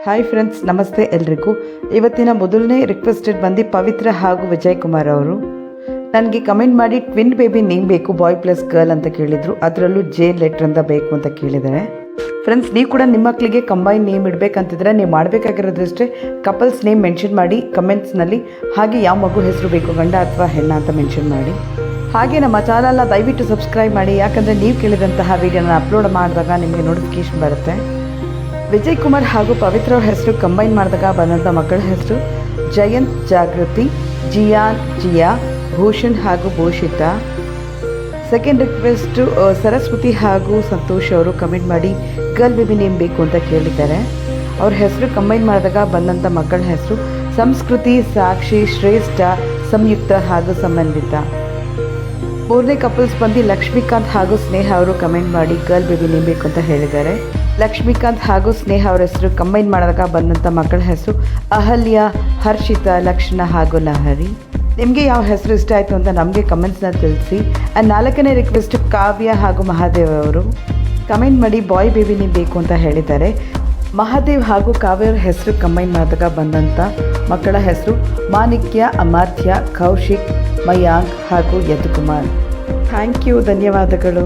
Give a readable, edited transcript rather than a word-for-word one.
Hi friends, ನಮಸ್ತೆ ಎಲ್ರಿಗೂ. ಇವತ್ತಿನ ಮೊದಲನೇ ರಿಕ್ವೆಸ್ಟೆಡ್ ಬಂದು ಪವಿತ್ರ ಹಾಗೂ ವಿಜಯ್ ಕುಮಾರ್ ಅವರು ನನಗೆ ಕಮೆಂಟ್ ಮಾಡಿ ಟ್ವಿನ್ ಬೇಬಿ ನೇಮ್ ಬೇಕು, ಬಾಯ್ ಪ್ಲಸ್ ಗರ್ಲ್ ಅಂತ ಕೇಳಿದರು. ಅದರಲ್ಲೂ ಜೆ ಲೆಟ್ರ್ ಅಂತ ಬೇಕು ಅಂತ ಕೇಳಿದ್ದಾರೆ. ಫ್ರೆಂಡ್ಸ್, ನೀವು ಕೂಡ ನಿಮ್ಮ ಮಕ್ಕಳಿಗೆ ಕಂಬೈನ್ ನೇಮ್ ಇಡಬೇಕಂತಿದ್ರೆ ನೀವು ಮಾಡಬೇಕಾಗಿರೋದಷ್ಟೇ ಕಪಲ್ಸ್ ನೇಮ್ ಮೆನ್ಷನ್ ಮಾಡಿ ಕಮೆಂಟ್ಸ್ನಲ್ಲಿ. ಹಾಗೆ ಯಾವ ಮಗು ಹೆಸರು ಬೇಕು, ಗಂಡ ಅಥವಾ ಹೆಣ್ಣ ಅಂತ ಮೆನ್ಷನ್ ಮಾಡಿ. ಹಾಗೆ ನಮ್ಮ ಚಾನಲ್ನ ದಯವಿಟ್ಟು ಸಬ್ಸ್ಕ್ರೈಬ್ ಮಾಡಿ, ಯಾಕಂದರೆ ನೀವು ಕೇಳಿದಂತಹ ವೀಡಿಯೋನ ಅಪ್ಲೋಡ್ ಮಾಡಿದಾಗ ನಿಮಗೆ ನೋಟಿಫಿಕೇಶನ್ ಬರುತ್ತೆ. ವಿಜಯ್ ಕುಮಾರ್ ಹಾಗೂ ಪವಿತ್ರ ಅವ್ರ ಹೆಸರು ಕಂಬೈನ್ ಮಾಡಿದಾಗ ಬಂದಂಥ ಮಕ್ಕಳ ಹೆಸರು ಜಯಂತ್, ಜಾಗೃತಿ, ಜಿಯಾನ್, ಜಿಯಾ, ಭೂಷಣ್ ಹಾಗೂ ಭೂಷಿತಾ. ಸೆಕೆಂಡ್ ರಿಕ್ವೆಸ್ಟು ಸರಸ್ವತಿ ಹಾಗೂ ಸಂತೋಷ್ ಅವರು ಕಮೆಂಟ್ ಮಾಡಿ ಗರ್ಲ್ ಬೇಬಿ ನೇಮ್ ಬೇಕು ಅಂತ ಕೇಳಿದ್ದಾರೆ. ಅವ್ರ ಹೆಸರು ಕಂಬೈನ್ ಮಾಡಿದಾಗ ಬಂದಂಥ ಮಕ್ಕಳ ಹೆಸರು ಸಂಸ್ಕೃತಿ, ಸಾಕ್ಷಿ, ಶ್ರೇಷ್ಠ, ಸಂಯುಕ್ತ ಹಾಗೂ ಸಂಬಂಧಿತ. ಮೂರನೇ ಕಪಲ್ಸ್ ಬಂದು ಲಕ್ಷ್ಮೀಕಾಂತ್ ಹಾಗೂ ಸ್ನೇಹ ಅವರು ಕಮೆಂಟ್ ಮಾಡಿ ಗರ್ಲ್ ಬೇಬಿ ನೇಮ್ ಬೇಕು ಅಂತ ಹೇಳಿದ್ದಾರೆ. ಲಕ್ಷ್ಮೀಕಾಂತ್ ಹಾಗೂ ಸ್ನೇಹ ಅವರ ಹೆಸರು ಕಂಬೈನ್ ಮಾಡಿದಾಗ ಬಂದಂಥ ಮಕ್ಕಳ ಹೆಸರು ಅಹಲ್ಯ, ಹರ್ಷಿತಾ, ಲಕ್ಷಣ ಹಾಗೂ ಲಹರಿ. ನಿಮಗೆ ಯಾವ ಹೆಸರು ಇಷ್ಟ ಆಯಿತು ಅಂತ ನಮಗೆ ಕಮೆಂಟ್ಸ್ನ ತಿಳಿಸಿ. ಆ್ಯಂಡ್ ನಾಲ್ಕನೇ ರಿಕ್ವೆಸ್ಟ್ ಕಾವ್ಯ ಹಾಗೂ ಮಹಾದೇವ್ ಅವರು ಕಮೆಂಟ್ ಮಾಡಿ ಬಾಯ್ ಬೇಬಿ ನೇಮ್ ಬೇಕು ಅಂತ ಹೇಳಿದ್ದಾರೆ. ಮಹಾದೇವ್ ಹಾಗೂ ಕಾವ್ಯ ಅವರ ಹೆಸರು ಕಂಬೈನ್ ಮಾಡಿದಾಗ ಬಂದಂಥ ಮಕ್ಕಳ ಹೆಸರು ಮಾಣಿಕ್ಯ, ಅಮಾತ್ಯ, ಕೌಶಿಕ್, ಮಯಾಂಕ್ ಹಾಗೂ ಯದುಕುಮಾರ್. ಥ್ಯಾಂಕ್ ಯು, ಧನ್ಯವಾದಗಳು.